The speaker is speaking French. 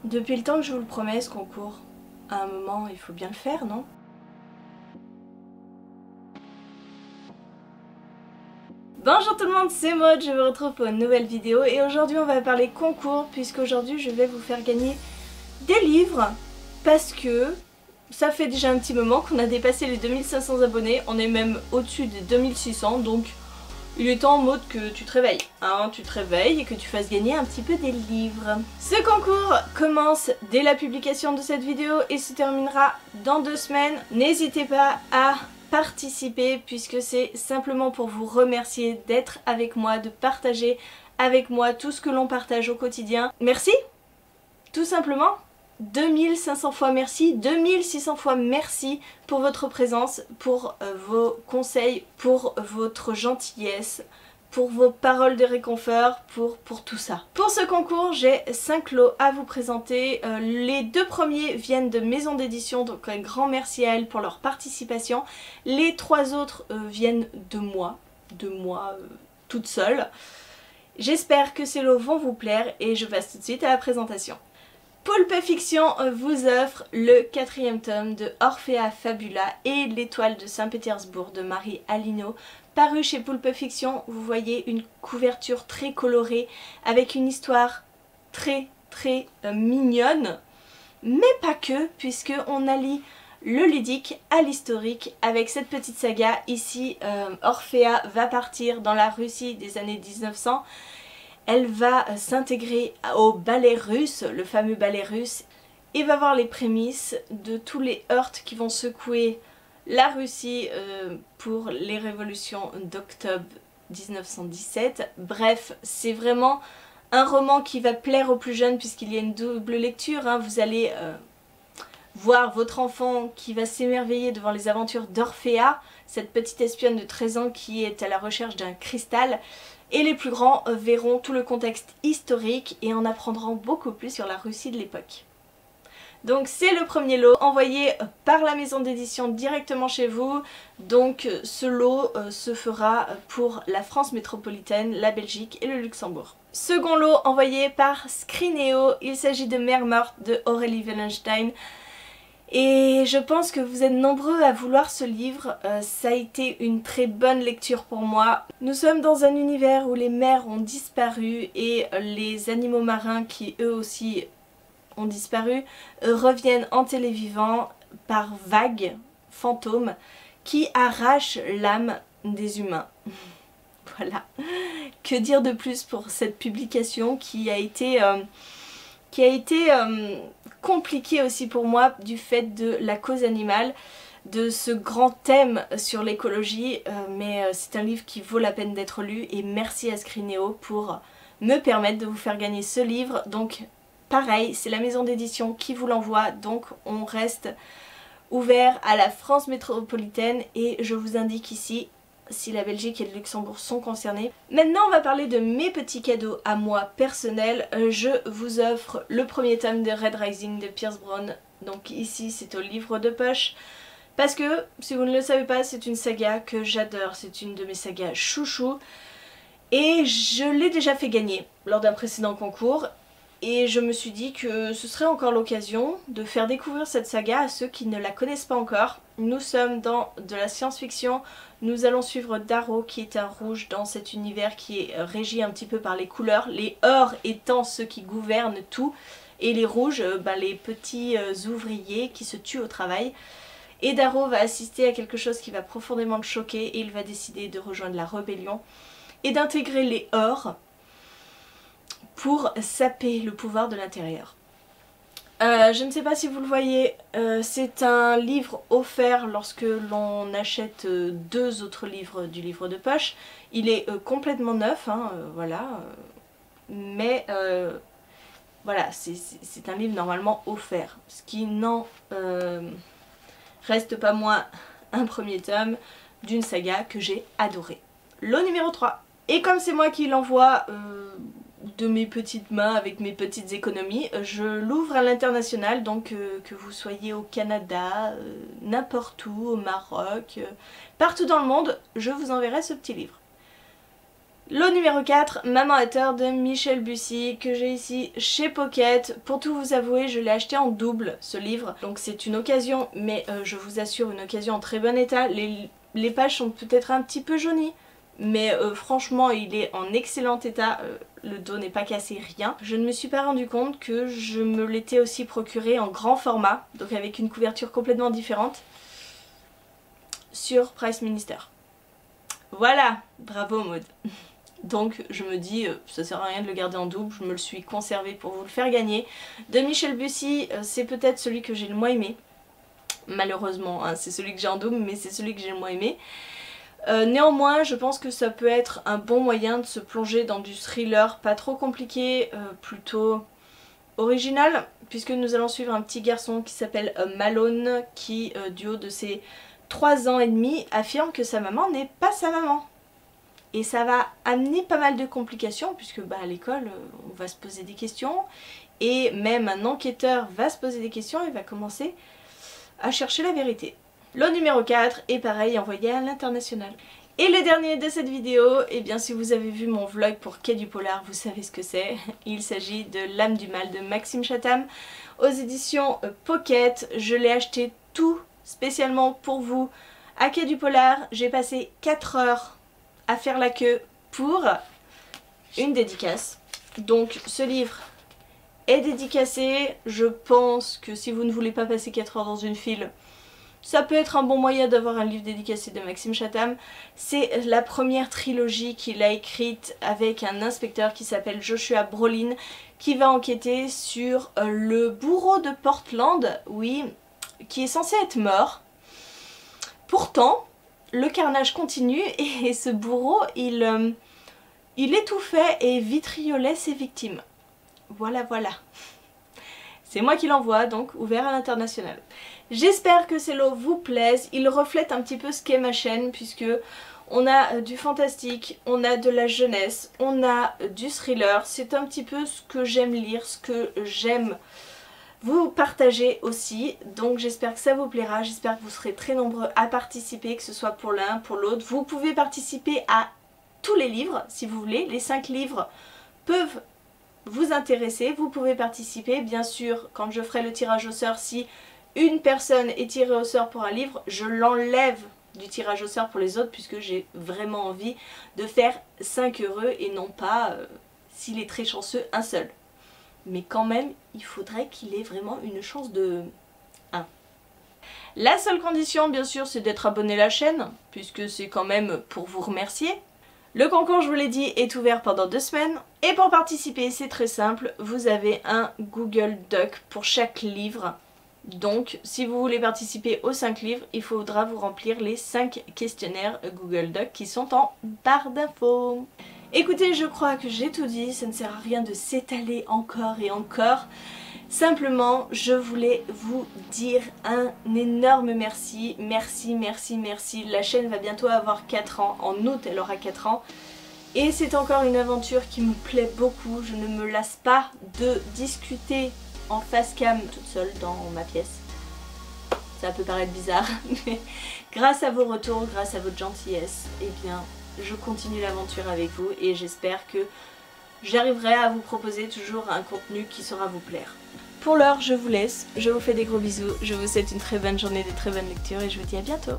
Depuis le temps que je vous le promets, ce concours, à un moment, il faut bien le faire, non? Bonjour tout le monde, c'est Maud, je vous retrouve pour une nouvelle vidéo et aujourd'hui on va parler concours puisqu'aujourd'hui je vais vous faire gagner des livres parce que ça fait déjà un petit moment qu'on a dépassé les 2500 abonnés, on est même au-dessus des 2600 donc il est temps en mode que tu te réveilles, hein, tu te réveilles et que tu fasses gagner un petit peu des livres. Ce concours commence dès la publication de cette vidéo et se terminera dans 2 semaines. N'hésitez pas à participer puisque c'est simplement pour vous remercier d'être avec moi, de partager avec moi tout ce que l'on partage au quotidien. Merci, tout simplement. 2500 fois merci, 2600 fois merci pour votre présence, pour vos conseils, pour votre gentillesse, pour vos paroles de réconfort, pour tout ça. Pour ce concours, j'ai 5 lots à vous présenter. Les 2 premiers viennent de maisons d'édition, donc un grand merci à elles pour leur participation. Les 3 autres viennent de moi toute seule. J'espère que ces lots vont vous plaire et je passe tout de suite à la présentation. Pulp Fiction vous offre le 4e tome de Orphea Fabula et l'étoile de Saint-Pétersbourg de Marie Alino. Paru chez Pulp Fiction, vous voyez une couverture très colorée avec une histoire très mignonne, mais pas que, puisque on allie le ludique à l'historique avec cette petite saga. Ici, Orphea va partir dans la Russie des années 1900. Elle va s'intégrer au ballet russe, le fameux ballet russe, et va voir les prémices de tous les heurts qui vont secouer la Russie pour les révolutions d'octobre 1917. Bref, c'est vraiment un roman qui va plaire aux plus jeunes puisqu'il y a une double lecture, hein. Vous allez voir votre enfant qui va s'émerveiller devant les aventures d'Orphea, cette petite espionne de 13 ans qui est à la recherche d'un cristal. Et les plus grands verront tout le contexte historique et en apprendront beaucoup plus sur la Russie de l'époque. Donc c'est le premier lot envoyé par la maison d'édition directement chez vous. Donc ce lot se fera pour la France métropolitaine, la Belgique et le Luxembourg. Second lot envoyé par Scrineo, il s'agit de Mère morte de Aurélie Wellenstein. Et je pense que vous êtes nombreux à vouloir ce livre, ça a été une très bonne lecture pour moi. Nous sommes dans un univers où les mers ont disparu et les animaux marins qui eux aussi ont disparu reviennent en télévivant par vagues, fantômes, qui arrachent l'âme des humains. Voilà. Que dire de plus pour cette publication qui a été compliqué aussi pour moi du fait de la cause animale, de ce grand thème sur l'écologie, mais c'est un livre qui vaut la peine d'être lu et merci à Scrineo pour me permettre de vous faire gagner ce livre. Donc pareil, c'est la maison d'édition qui vous l'envoie, donc on reste ouvert à la France métropolitaine et je vous indique ici si la Belgique et le Luxembourg sont concernés. Maintenant on va parler de mes petits cadeaux à moi personnels. Je vous offre le premier tome de Red Rising de Pierce Brown. Donc ici c'est au livre de poche. Parce que, si vous ne le savez pas, c'est une saga que j'adore. C'est une de mes sagas chouchou. Et je l'ai déjà fait gagner lors d'un précédent concours. Et je me suis dit que ce serait encore l'occasion de faire découvrir cette saga à ceux qui ne la connaissent pas encore. Nous sommes dans de la science-fiction, nous allons suivre Darrow qui est un rouge dans cet univers qui est régi un petit peu par les couleurs, les or étant ceux qui gouvernent tout, et les rouges, les petits ouvriers qui se tuent au travail. Et Darrow va assister à quelque chose qui va profondément le choquer et il va décider de rejoindre la rébellion et d'intégrer les or pour saper le pouvoir de l'intérieur. Je ne sais pas si vous le voyez, c'est un livre offert lorsque l'on achète 2 autres livres du livre de poche. Il est complètement neuf, hein, voilà, mais voilà, c'est un livre normalement offert, ce qui n'en reste pas moins un premier tome d'une saga que j'ai adoré. Lot numéro 3. Et comme c'est moi qui l'envoie de mes petites mains avec mes petites économies, je l'ouvre à l'international, donc que vous soyez au Canada, n'importe où, au Maroc, partout dans le monde, je vous enverrai ce petit livre. Lot numéro 4, Maman a tort de Michel Bussy, que j'ai ici chez Pocket. Pour tout vous avouer, je l'ai acheté en double ce livre, donc c'est une occasion, mais je vous assure une occasion en très bon état. Les pages sont peut-être un petit peu jaunies, mais franchement il est en excellent état, le dos n'est pas cassé, rien. Je ne me suis pas rendu compte que je me l'étais aussi procuré en grand format, donc avec une couverture complètement différente, sur Price Minister. Voilà, bravo Maud. Donc je me dis, ça sert à rien de le garder en double, je me le suis conservé pour vous le faire gagner. De Michel Bussy, c'est peut-être celui que j'ai le moins aimé. Malheureusement, hein, c'est celui que j'ai en double, mais c'est celui que j'ai le moins aimé. Néanmoins, je pense que ça peut être un bon moyen de se plonger dans du thriller pas trop compliqué, plutôt original, puisque nous allons suivre un petit garçon qui s'appelle Malone, qui, du haut de ses 3 ans et demi, affirme que sa maman n'est pas sa maman. Et ça va amener pas mal de complications puisque à l'école on va se poser des questions et même un enquêteur va se poser des questions et va commencer à chercher la vérité. Lot numéro 4 est pareil, envoyé à l'international. Et le dernier de cette vidéo, et bien si vous avez vu mon vlog pour Quai du Polar, vous savez ce que c'est. Il s'agit de L'âme du mal de Maxime Chatham aux éditions Pocket. Je l'ai acheté tout spécialement pour vous à Quai du Polar. J'ai passé 4 heures à faire la queue pour une dédicace. Donc ce livre est dédicacé. Je pense que si vous ne voulez pas passer 4 heures dans une file, ça peut être un bon moyen d'avoir un livre dédicacé de Maxime Chatham. C'est la première trilogie qu'il a écrite avec un inspecteur qui s'appelle Joshua Brolin, qui va enquêter sur le bourreau de Portland, oui, qui est censé être mort. Pourtant, le carnage continue et ce bourreau, il étouffait et vitriolait ses victimes. Voilà, voilà. C'est moi qui l'envoie, donc ouvert à l'international. J'espère que ces lots vous plaisent. Ils reflètent un petit peu ce qu'est ma chaîne, puisque on a du fantastique, on a de la jeunesse, on a du thriller. C'est un petit peu ce que j'aime lire, ce que j'aime vous partagez aussi, donc j'espère que ça vous plaira, j'espère que vous serez très nombreux à participer, que ce soit pour l'un, pour l'autre. Vous pouvez participer à tous les livres si vous voulez, les 5 livres peuvent vous intéresser, vous pouvez participer. Bien sûr, quand je ferai le tirage au sort, si une personne est tirée au sort pour un livre, je l'enlève du tirage au sort pour les autres, puisque j'ai vraiment envie de faire 5 heureux et non pas, s'il est très chanceux, un seul. Mais quand même, il faudrait qu'il ait vraiment une chance de 1. La seule condition, bien sûr, c'est d'être abonné à la chaîne, puisque c'est quand même pour vous remercier. Le concours, je vous l'ai dit, est ouvert pendant 2 semaines. Et pour participer, c'est très simple, vous avez un Google Doc pour chaque livre. Donc, si vous voulez participer aux 5 livres, il faudra vous remplir les 5 questionnaires Google Doc qui sont en barre d'infos. Écoutez, je crois que j'ai tout dit, ça ne sert à rien de s'étaler encore et encore. Simplement, je voulais vous dire un énorme merci. Merci, merci, merci. La chaîne va bientôt avoir 4 ans. En août, elle aura 4 ans. Et c'est encore une aventure qui me plaît beaucoup. Je ne me lasse pas de discuter en face cam toute seule dans ma pièce. Ça peut paraître bizarre, mais grâce à vos retours, grâce à votre gentillesse, eh bien, je continue l'aventure avec vous et j'espère que j'arriverai à vous proposer toujours un contenu qui saura vous plaire. Pour l'heure, je vous laisse, je vous fais des gros bisous, je vous souhaite une très bonne journée, de très bonnes lectures et je vous dis à bientôt.